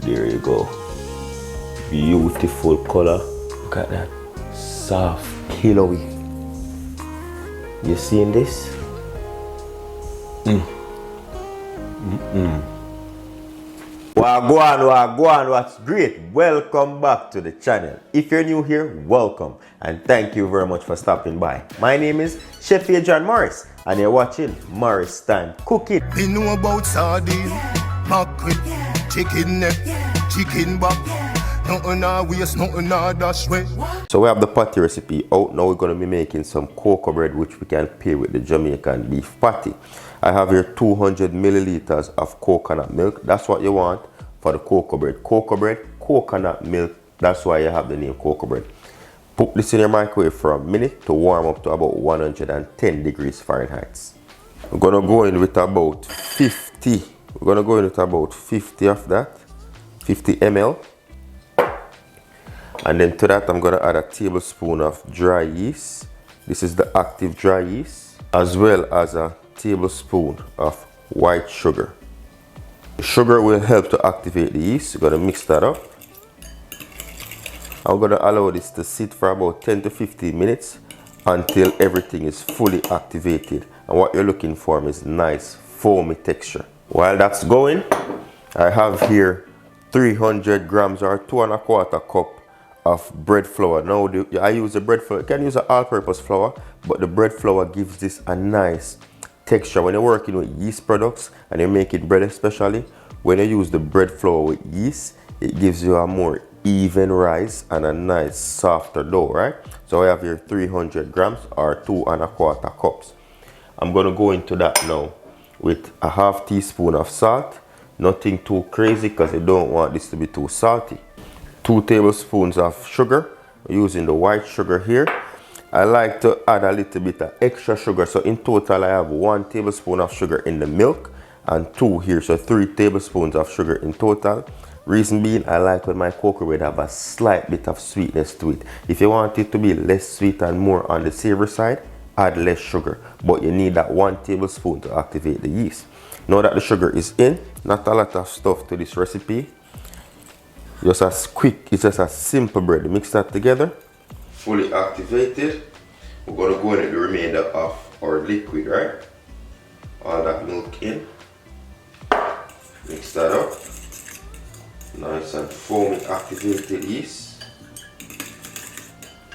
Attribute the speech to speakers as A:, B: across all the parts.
A: There you go. Beautiful color. Look at that. Soft, pillowy. You seeing this? Wagwan, what's great? Welcome back to the channel. If you're new here, welcome and thank you very much for stopping by. My name is Chef Adrian Morris and you're watching Morris Time Cooking.
B: We know about sardine, mackerel, chicken neck, chicken back. Nothing I waste, nothing I dash way.
A: So we have the patty recipe out. Now we're going to be making some cocoa bread which we can pair with the Jamaican beef patty. I have here 200 milliliters of coconut milk. That's what you want for the cocoa bread. Cocoa bread, coconut milk. That's why you have the name cocoa bread. Put this in your microwave for a minute to warm up to about 110 degrees Fahrenheit. We're going to go in with about 50. We're going to go in with about 50 of that. 50 ml. And then to that I'm going to add a tablespoon of dry yeast. This is the active dry yeast. As well as a tablespoon of white sugar. The sugar will help to activate the yeast. You're going to mix that up. I'm going to allow this to sit for about 10 to 15 minutes until everything is fully activated. And what you're looking for is nice foamy texture. While that's going, I have here 300 grams or 2¼ cup of bread flour. Now I use the bread flour. You can use an all-purpose flour, but the bread flour gives this a nice texture. When you're working with yeast products and you're making bread especially, when you use the bread flour with yeast, it gives you a more even rise and a nice softer dough, right? So I have here 300 grams or 2¼ cups. I'm going to go into that now with a ½ teaspoon of salt. Nothing too crazy because I don't want this to be too salty. 2 tablespoons of sugar. I'm using the white sugar here. I like to add a little bit of extra sugar. So in total I have 1 tablespoon of sugar in the milk and 2 here. So 3 tablespoons of sugar in total. Reason being, I like when my cocoa bread have a slight bit of sweetness to it. If you want it to be less sweet and more on the savory side, add less sugar. But you need that 1 tablespoon to activate the yeast. Now that the sugar is in, not a lot of stuff to this recipe. Just as quick, it's just a simple bread. Mix that together. Fully activated. We're going to go in with the remainder of our liquid, right? All that milk in. Mix that up. Nice and foamy activated yeast.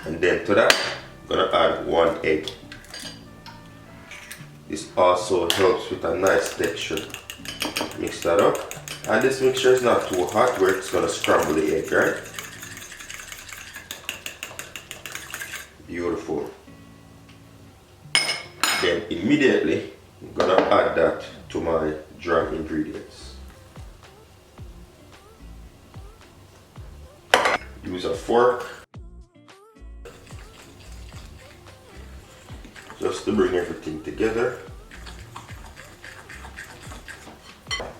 A: And then to that, I'm going to add 1 egg. This also helps with a nice texture. Mix that up. And this mixture is not too hot where it's going to scramble the egg, right? Beautiful. Then immediately I'm going to add that to my dry ingredients. Use a fork just to bring everything together.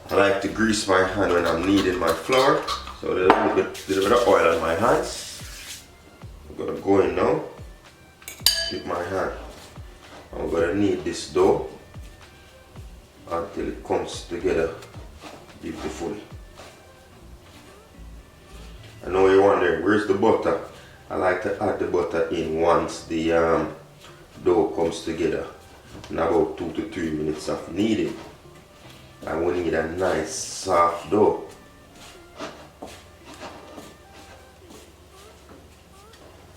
A: I like to grease my hand when I'm kneading my flour, so there's a little bit of oil on my hands. I'm going to go in now with my hand. I'm going to knead this dough until it comes together beautifully. I know you're wondering, where's the butter? I like to add the butter in once the dough comes together in about 2 to 3 minutes of kneading. And we need a nice soft dough.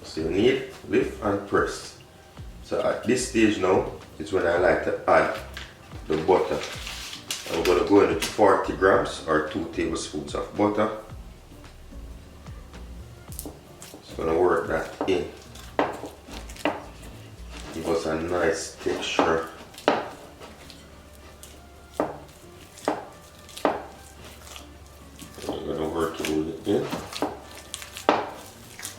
A: So you need lift and press. So at this stage now is when I like to add the butter. I'm going to go in with 40 grams or 2 tablespoons of butter. Just going to work that in. Give us a nice texture. In.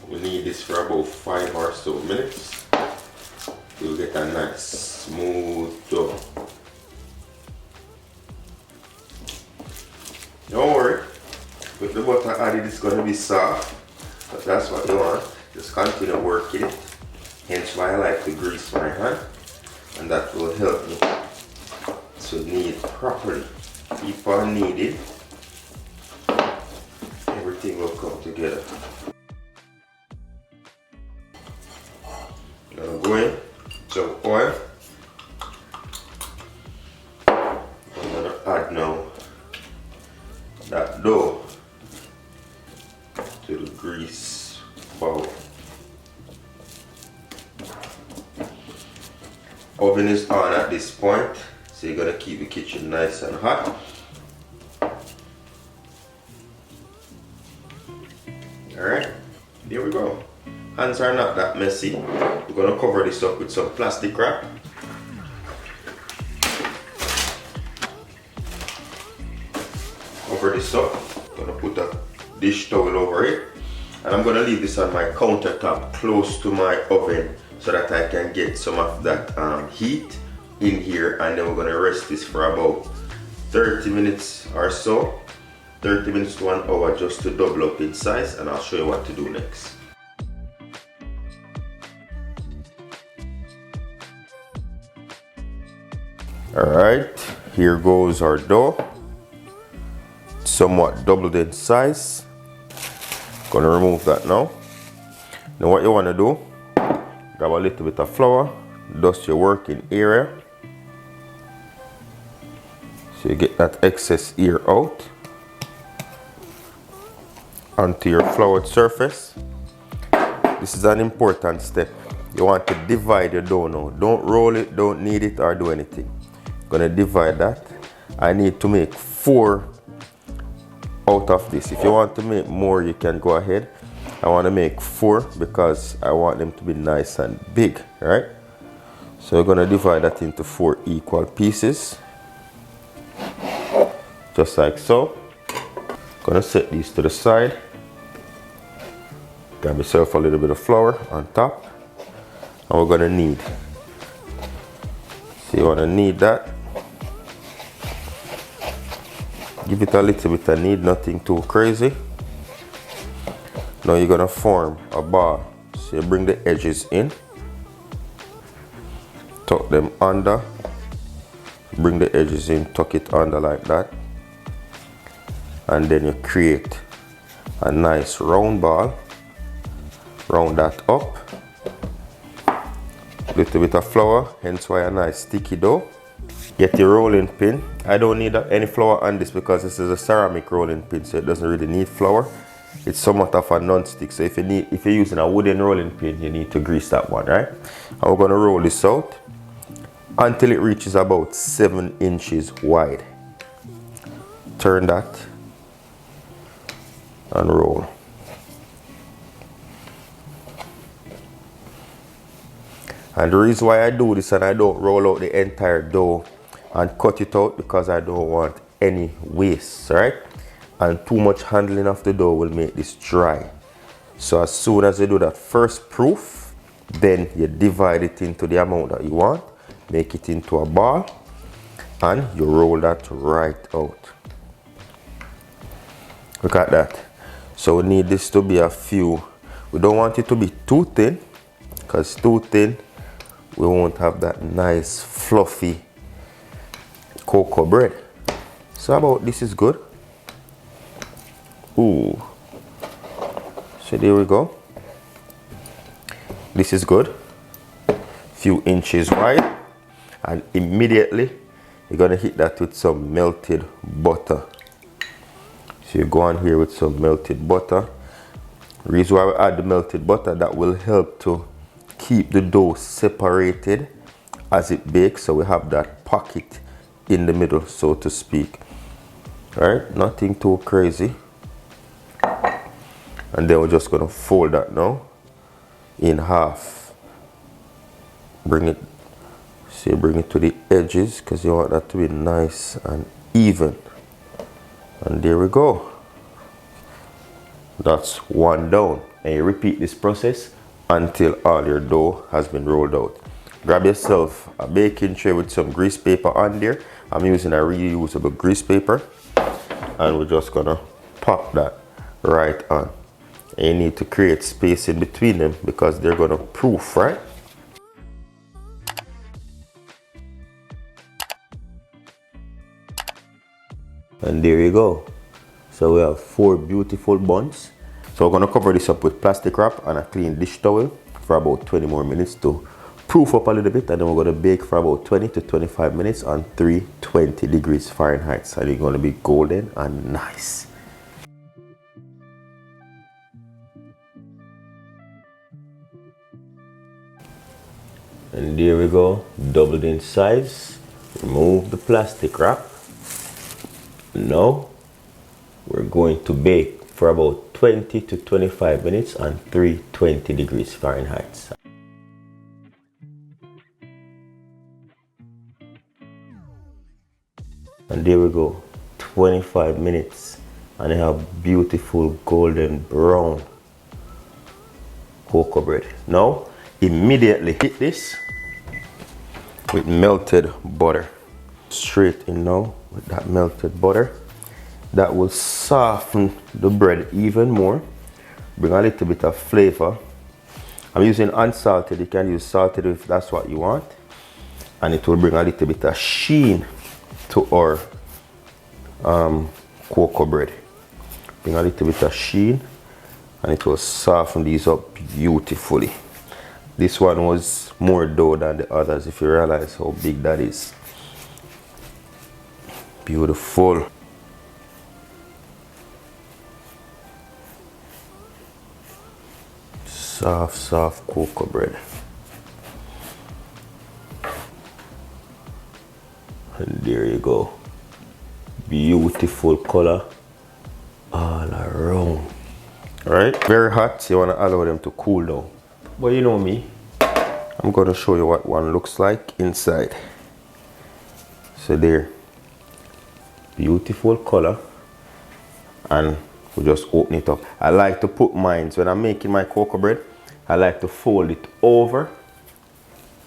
A: We need this for about 5 or so minutes. You'll get a nice smooth dough. Don't worry, with the butter added it's going to be soft, but that's what you want. Just continue working it. Hence why I like to grease my hand, and that will help me to knead properly. Keep on kneading everything will come together. Gonna go in, some oil. I'm gonna add now that dough to the grease bowl. Oven is on at this point, so you're gonna keep the kitchen nice and hot. Alright, there we go. Hands are not that messy. We're gonna cover this up with some plastic wrap. Cover this up. Gonna put a dish towel over it. And I'm gonna leave this on my countertop close to my oven so that I can get some of that heat in here, and then we're gonna rest this for about 30 minutes or so. 30 minutes to 1 hour just to double up in size, and I'll show you what to do next. Alright, here goes our dough. Somewhat doubled in size. Gonna remove that now. Now what you wanna do, grab a little bit of flour, dust your working area. So you get that excess air out onto your floured surface. This is an important step. You want to divide your dough now. Don't roll it, don't knead it or do anything. Gonna divide that. I need to make 4 out of this. If you want to make more, you can go ahead. I want to make 4 because I want them to be nice and big, right? So we're gonna divide that into 4 equal pieces, just like so. Gonna set these to the side. Grab yourself a little bit of flour on top, and we're gonna knead. So you wanna knead that. Give it a little bit of knead, nothing too crazy. Now you're gonna form a ball. So you bring the edges in, tuck them under, bring the edges in, tuck it under like that, and then you create a nice round ball. Round that up. Little bit of flour, hence why a nice sticky dough. Get your rolling pin. I don't need any flour on this because this is a ceramic rolling pin, so it doesn't really need flour. It's somewhat of a non-stick, so if you're using a wooden rolling pin, you need to grease that one, right? And we're gonna roll this out until it reaches about 7 inches wide. Turn that and roll. And the reason why I do this and I don't roll out the entire dough and cut it out, because I don't want any waste, right? And too much handling of the dough will make this dry. So as soon as you do that first proof, then you divide it into the amount that you want, make it into a ball, and you roll that right out. Look at that. So we need this to be a few. We don't want it to be too thin, because too thin, we won't have that nice fluffy cocoa bread. So about this is good. Ooh. So there we go. This is good. Few inches wide, and immediately you're gonna hit that with some melted butter. So you go on here with some melted butter. The reason why we add the melted butter, that will help to keep the dough separated as it bakes, so we have that pocket in the middle, so to speak. Alright, nothing too crazy. And then we're just gonna fold that now in half. Bring it, see, bring it to the edges, because you want that to be nice and even. And there we go. That's one down. And you repeat this process until all your dough has been rolled out. Grab yourself a baking tray with some grease paper on there. I'm using a reusable grease paper, and we're just gonna pop that right on. And you need to create space in between them because they're gonna proof, right? And there you go. So we have 4 beautiful buns. So we're gonna cover this up with plastic wrap and a clean dish towel for about 20 more minutes to proof up a little bit, and then we're gonna bake for about 20 to 25 minutes on 320 degrees Fahrenheit. So it's gonna be golden and nice. And there we go, doubled in size. Remove the plastic wrap. Now we're going to bake for about 20 to 25 minutes on 320 degrees Fahrenheit. And there we go, 25 minutes, and I have beautiful golden brown cocoa bread. Now immediately hit this with melted butter. Straight in now with that melted butter. That will soften the bread even more, bring a little bit of flavor. I'm using unsalted, you can use salted if that's what you want, and it will bring a little bit of sheen to our cocoa bread. Bring a little bit of sheen, and it will soften these up beautifully. This one was more dough than the others, if you realize how big that is. Beautiful. Soft, soft cocoa bread. And there you go. Beautiful color all around. Alright, very hot, so you want to allow them to cool down. But you know me, I'm going to show you what one looks like inside. So there, beautiful color, and we just open it up. I like to put mine, when I'm making my cocoa bread, I like to fold it over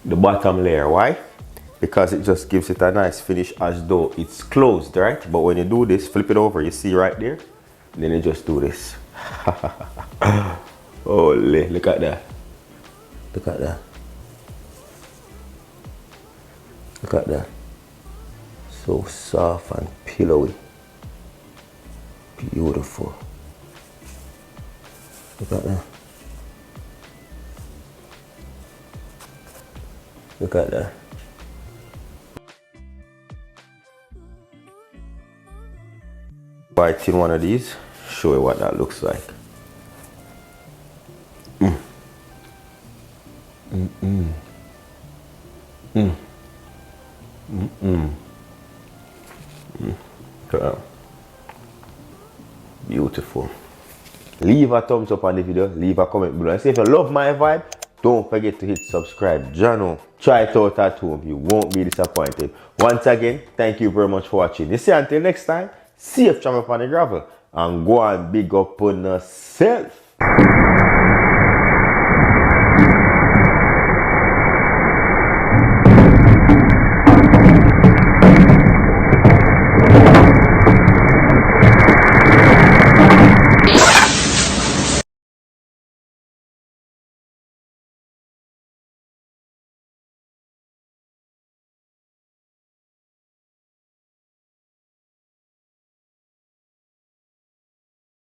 A: the bottom layer. Why? Because it just gives it a nice finish as though it's closed, right? But when you do this, flip it over, you see right there, then you just do this. Holy, look at that. Look at that. Look at that. So soft and pillowy. Beautiful. Look at that. Look at that. Bite in one of these, show you what that looks like. Beautiful. Leave a thumbs up on the video, leave a comment below, and say if you love my vibe, don't forget to hit subscribe. Jano, try it out at home, you won't be disappointed. Once again, thank you very much for watching. You see, until next time, safe travel upon the gravel, and go and big up on yourself.